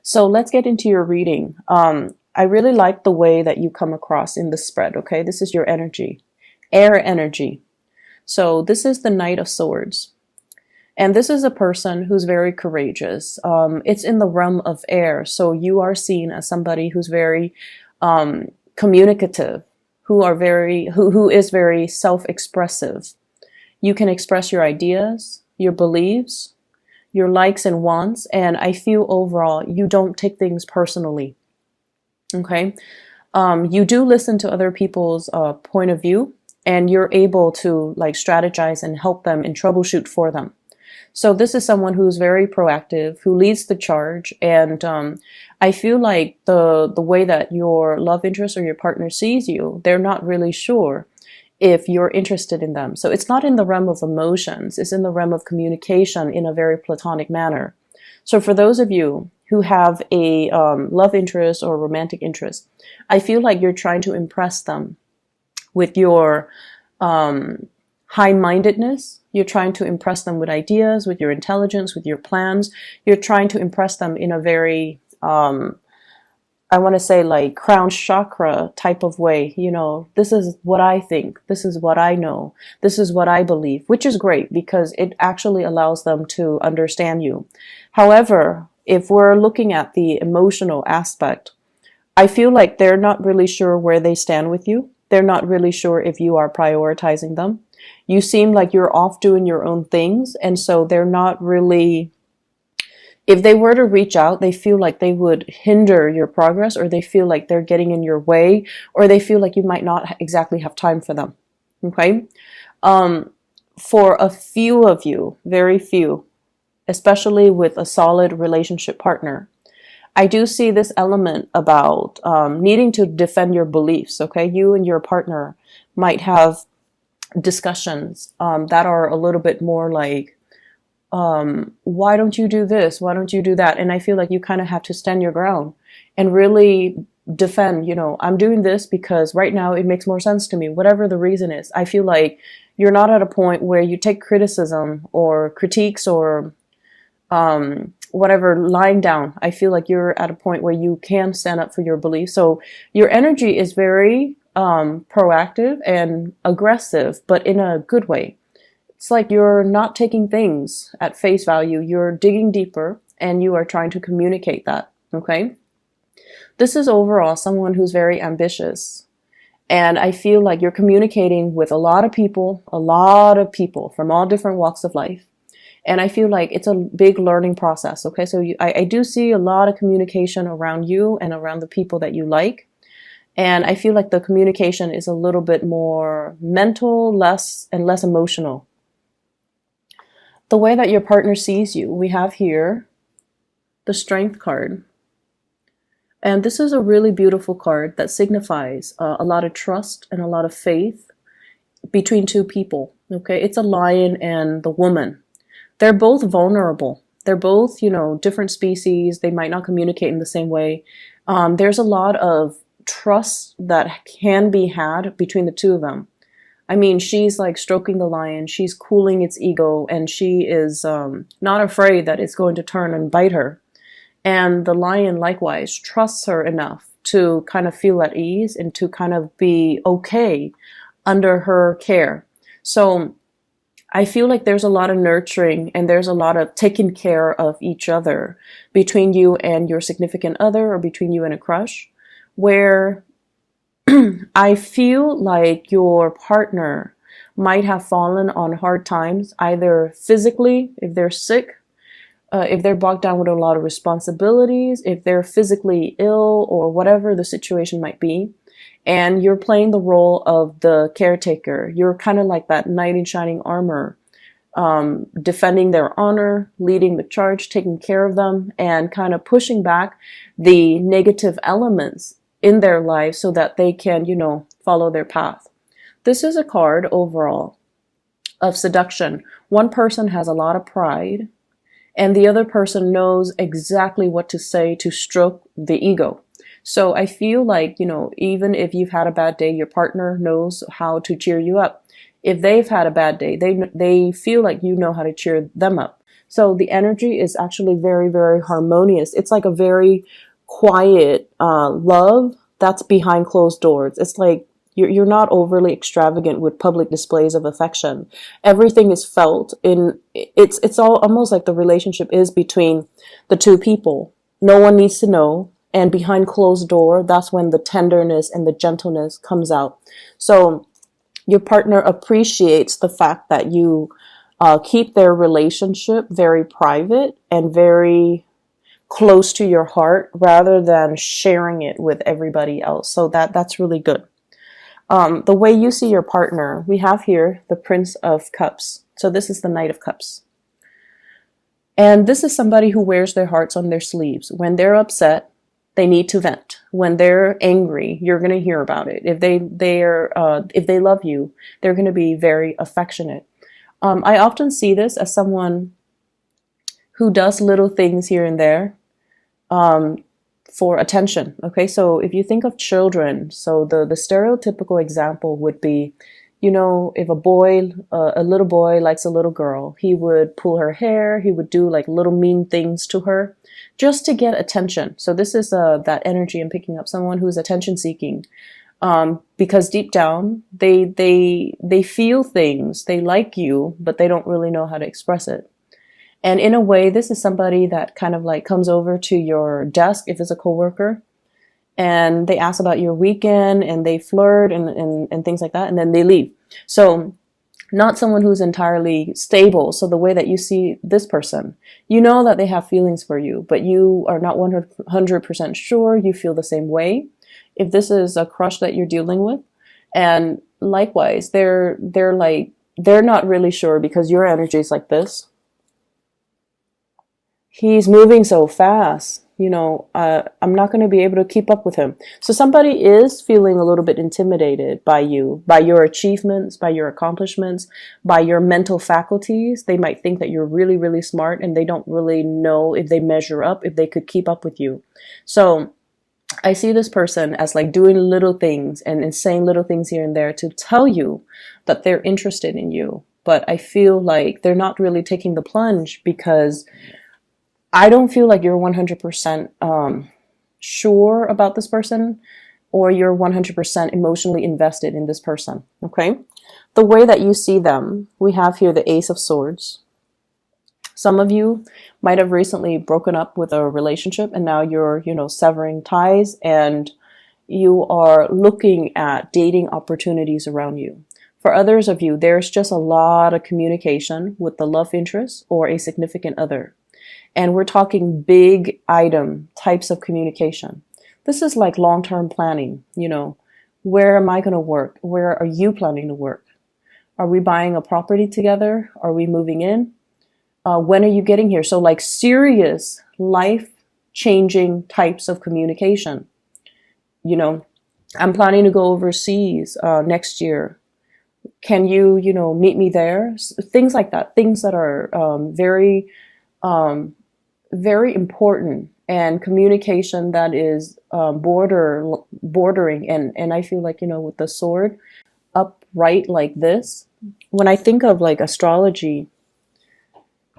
So let's get into your reading. I really like the way that you come across in the spread, okay? This is your energy, air energy. So this is the Knight of Swords. And this is a person who's very courageous. It's in the realm of air. So you are seen as somebody who's very communicative, who is very self-expressive. You can express your ideas, your beliefs, your likes and wants, and I feel overall you don't take things personally. Okay, you do listen to other people's point of view, and you're able to like strategize and help them and troubleshoot for them. So this is someone who's very proactive, who leads the charge, and I feel like the way that your love interest or your partner sees you, they're not really sure if you're interested in them. So it's not in the realm of emotions, it's in the realm of communication in a very platonic manner. So for those of you who have a love interest or romantic interest, I feel like you're trying to impress them with your high-mindedness. You're trying to impress them with ideas, with your intelligence, with your plans. You're trying to impress them in a very, I want to say like crown chakra type of way. You know, this is what I think. This is what I know. This is what I believe, which is great because it actually allows them to understand you. However, if we're looking at the emotional aspect, I feel like they're not really sure where they stand with you. They're not really sure if you are prioritizing them. You seem like you're off doing your own things, and so they're not really, if they were to reach out, they feel like they would hinder your progress, or they feel like they're getting in your way, or they feel like you might not exactly have time for them. Okay? For a few of you, very few, especially with a solid relationship partner, I do see this element about needing to defend your beliefs, okay? You and your partner might have discussions that are a little bit more like, why don't you do this? Why don't you do that? And I feel like you kind of have to stand your ground and really defend, you know, I'm doing this because right now it makes more sense to me, whatever the reason is. I feel like you're not at a point where you take criticism or critiques or whatever lying down. I feel like you're at a point where you can stand up for your beliefs. So your energy is very proactive and aggressive, but in a good way. It's like you're not taking things at face value. You're digging deeper and you are trying to communicate that. Okay. This is overall someone who's very ambitious. And I feel like you're communicating with a lot of people from all different walks of life. And I feel like it's a big learning process. Okay. So I do see a lot of communication around you and around the people that you like. And I feel like the communication is a little bit more mental, less emotional. The way that your partner sees you, we have here the Strength card. And this is a really beautiful card that signifies a lot of trust and a lot of faith between two people. Okay, it's a lion and the woman. They're both vulnerable. They're both, you know, different species. They might not communicate in the same way. There's a lot of trust that can be had between the two of them. I mean, she's like stroking the lion, she's cooling its ego, and she is not afraid that it's going to turn and bite her. And the lion likewise trusts her enough to kind of feel at ease and to kind of be okay under her care. So I feel like there's a lot of nurturing and there's a lot of taking care of each other between you and your significant other, or between you and a crush, where I feel like your partner might have fallen on hard times, either physically, if they're sick, if they're bogged down with a lot of responsibilities, if they're physically ill, or whatever the situation might be. And you're playing the role of the caretaker. You're kind of like that knight in shining armor, defending their honor, leading the charge, taking care of them, and kind of pushing back the negative elements in their lives so that they can, you know, follow their path. This is a card overall of seduction. One person has a lot of pride, and the other person knows exactly what to say to stroke the ego. So I feel like, you know, even if you've had a bad day, your partner knows how to cheer you up. If they've had a bad day, they feel like you know how to cheer them up. So the energy is actually very, very harmonious. It's like a very quiet love that's behind closed doors. It's like you're not overly extravagant with public displays of affection. Everything is felt in it's all almost like the relationship is between the two people. No one needs to know. And behind closed door, that's when the tenderness and the gentleness comes out. So your partner appreciates the fact that you keep their relationship very private and very close to your heart rather than sharing it with everybody else. So that's really good. The way you see your partner, we have here the Prince of Cups. So this is the Knight of Cups. And this is somebody who wears their hearts on their sleeves. When they're upset, they need to vent. When they're angry, you're going to hear about it. If they love you, they're going to be very affectionate. I often see this as someone who does little things here and there for attention. Okay, so if you think of children, so the stereotypical example would be, you know, if a little boy likes a little girl, he would pull her hair, he would do like little mean things to her just to get attention. So this is that energy I'm picking up, someone who's attention seeking. Because deep down, they feel things, they like you, but they don't really know how to express it. And in a way, this is somebody that kind of like comes over to your desk if it's a coworker, and they ask about your weekend and they flirt and things like that, and then they leave. So not someone who's entirely stable. So the way that you see this person, you know that they have feelings for you, but you are not 100% sure you feel the same way. If this is a crush that you're dealing with, and likewise, they're not really sure because your energy is like this. He's moving so fast, you know, I'm not going to be able to keep up with him. So somebody is feeling a little bit intimidated by you, by your achievements, by your accomplishments, by your mental faculties. They might think that you're really, really smart, and they don't really know if they measure up, if they could keep up with you. So I see this person as like doing little things and saying little things here and there to tell you that they're interested in you. But I feel like they're not really taking the plunge because I don't feel like you're 100% sure about this person, or you're 100% emotionally invested in this person. Okay. The way that you see them, we have here the Ace of Swords. Some of you might have recently broken up with a relationship, and now you're, you know, severing ties, and you are looking at dating opportunities around you. For others of you, there's just a lot of communication with the love interest or a significant other. And we're talking big item types of communication. This is like long-term planning. You know, where am I going to work? Where are you planning to work? Are we buying a property together? Are we moving in? When are you getting here? So like serious life-changing types of communication. You know, I'm planning to go overseas next year. Can you, you know, meet me there? Things like that. Things that are very important, and communication that is bordering. And I feel like, you know, with the sword upright like this, when I think of like astrology,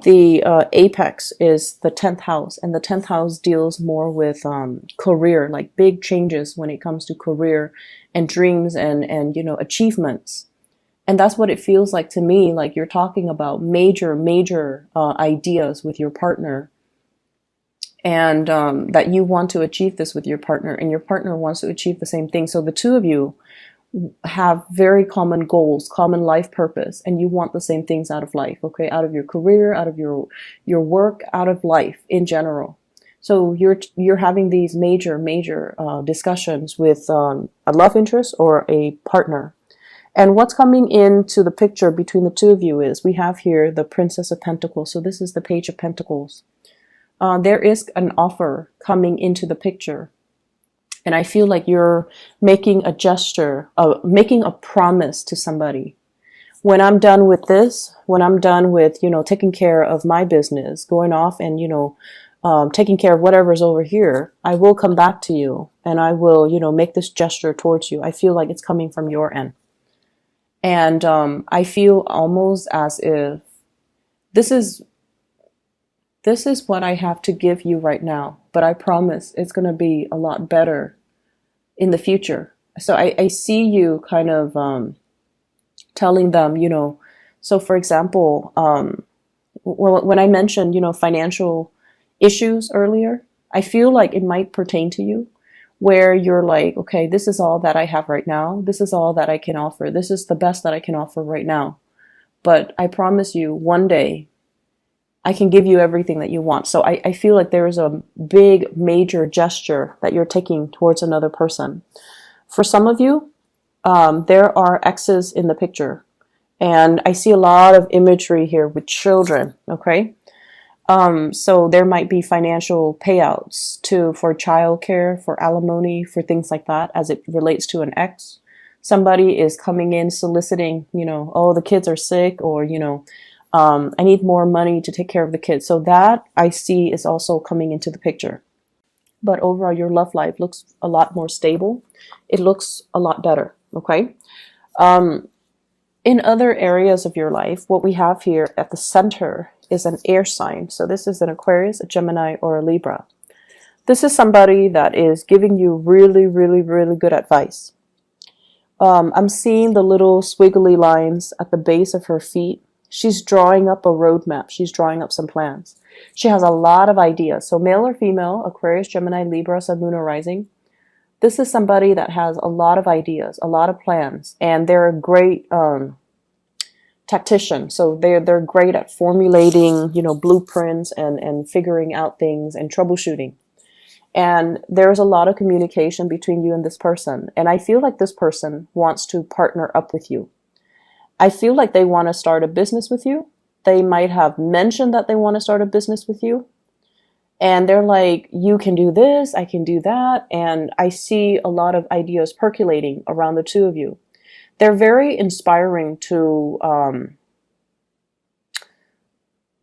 the apex is the 10th house, and the 10th house deals more with career, like big changes when it comes to career and dreams and you know, achievements. And that's what it feels like to me, like you're talking about major ideas with your partner, and that you want to achieve this with your partner, and your partner wants to achieve the same thing. So the two of you have very common goals, common life purpose, and you want the same things out of life, okay? Out of your career, out of your work, out of life in general. So you're having these major discussions with a love interest or a partner. And what's coming into the picture between the two of you is, we have here the Princess of Pentacles. So this is the Page of Pentacles. There is an offer coming into the picture. And I feel like you're making a gesture, making a promise to somebody. When I'm done with this, when I'm done with, you know, taking care of my business, going off and, you know, taking care of whatever's over here, I will come back to you, and I will, you know, make this gesture towards you. I feel like it's coming from your end. And I feel almost as if this is This is what I have to give you right now, but I promise it's going to be a lot better in the future. So I see you kind of telling them, so for example, when I mentioned, financial issues earlier, I feel like it might pertain to you where you're like, okay, this is all that I have right now. This is all that I can offer. This is the best that I can offer right now. But I promise you one day I can give you everything that you want. So I feel like there is a big, major gesture that you're taking towards another person. For some of you, there are exes in the picture. And I see a lot of imagery here with children, okay? So there might be financial payouts for childcare, for alimony, for things like that as it relates to an ex. Somebody is coming in soliciting, oh, the kids are sick, or, I need more money to take care of the kids. So that I see is also coming into the picture. But overall, your love life looks a lot more stable. It looks a lot better, okay? In other areas of your life, what we have here at the center is an air sign. So this is an Aquarius, a Gemini, or a Libra. This is somebody that is giving you really, really, really good advice. I'm seeing the little squiggly lines at the base of her feet. She's drawing up a roadmap. She's drawing up some plans. She has a lot of ideas. So male or female, Aquarius, Gemini, Libra, Sun, Moon, or Rising. This is somebody that has a lot of ideas, a lot of plans, and they're a great tactician. So they're great at formulating, blueprints and figuring out things and troubleshooting. And there's a lot of communication between you and this person. And I feel like this person wants to partner up with you. I feel like they want to start a business with you. They might have mentioned that they want to start a business with you. And they're like, you can do this, I can do that. And I see a lot of ideas percolating around the two of you. They're very inspiring to,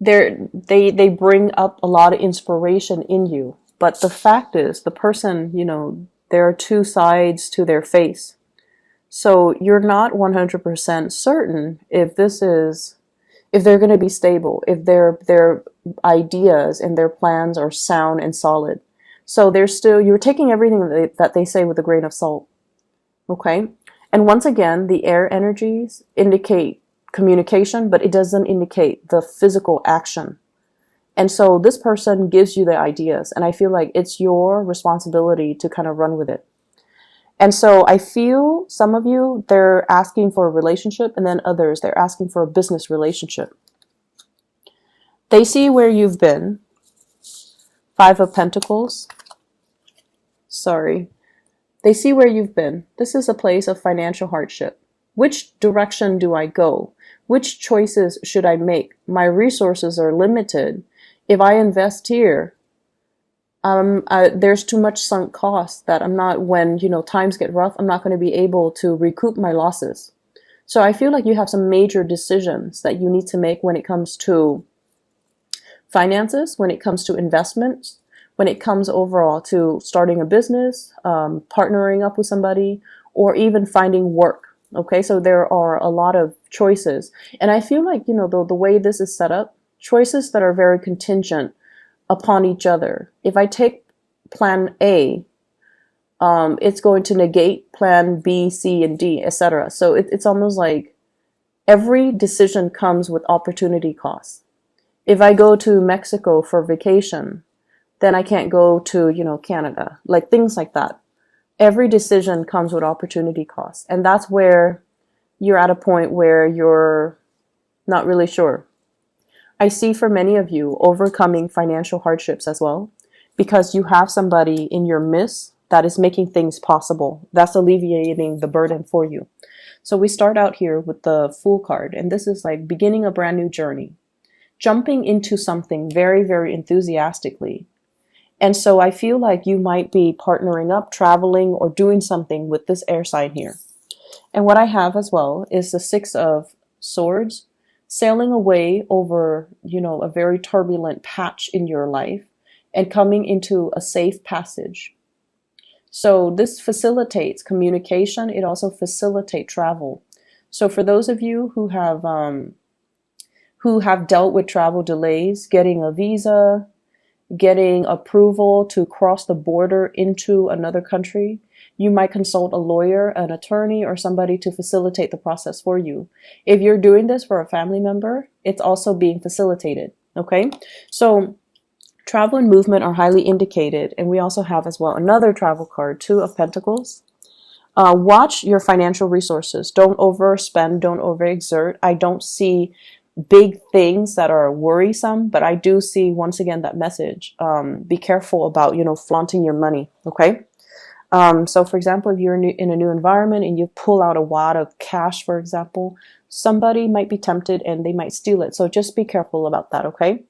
they bring up a lot of inspiration in you. But the fact is, the person, there are two sides to their face. So you're not 100% certain if they're going to be stable, if their ideas and their plans are sound and solid. So you're taking everything that they say with a grain of salt. Okay? And once again, the air energies indicate communication, but it doesn't indicate the physical action. And so this person gives you the ideas, and I feel like it's your responsibility to kind of run with it. And so I feel some of you, they're asking for a relationship, and then others, they're asking for a business relationship. They see where you've been. 5 of Pentacles. Sorry. They see where you've been. This is a place of financial hardship. Which direction do I go? Which choices should I make? My resources are limited. If I invest here, there's too much sunk cost that I'm not, when, times get rough, I'm not going to be able to recoup my losses. So I feel like you have some major decisions that you need to make when it comes to finances, when it comes to investments, when it comes overall to starting a business, partnering up with somebody, or even finding work. Okay, so there are a lot of choices. And I feel like, the way this is set up, choices that are very contingent upon each other. If I take plan A, it's going to negate plan B, C, and D, etc. So it's almost like every decision comes with opportunity costs. If I go to Mexico for vacation, then I can't go to, Canada, like things like that. Every decision comes with opportunity costs. And that's where you're at a point where you're not really sure. I see for many of you overcoming financial hardships as well, because you have somebody in your midst that is making things possible. That's alleviating the burden for you. So we start out here with the Fool card, and this is like beginning a brand new journey, jumping into something very, very enthusiastically. And so I feel like you might be partnering up, traveling, or doing something with this air sign here. And what I have as well is the 6 of Swords, sailing away over, a very turbulent patch in your life and coming into a safe passage. So this facilitates communication. It also facilitates travel. So for those of you who have who have dealt with travel delays, getting a visa, getting approval to cross the border into another country. You might consult a lawyer, an attorney, or somebody to facilitate the process for you. If you're doing this for a family member, it's also being facilitated. Okay, so travel and movement are highly indicated. And we also have as well another travel card, Two of Pentacles. Watch your financial resources. Don't overspend, don't overexert. I don't see big things that are worrisome, but I do see, once again, that message. Be careful about, flaunting your money. Okay. So for example, if you're in a new environment and you pull out a wad of cash, for example, somebody might be tempted and they might steal it. So just be careful about that. Okay.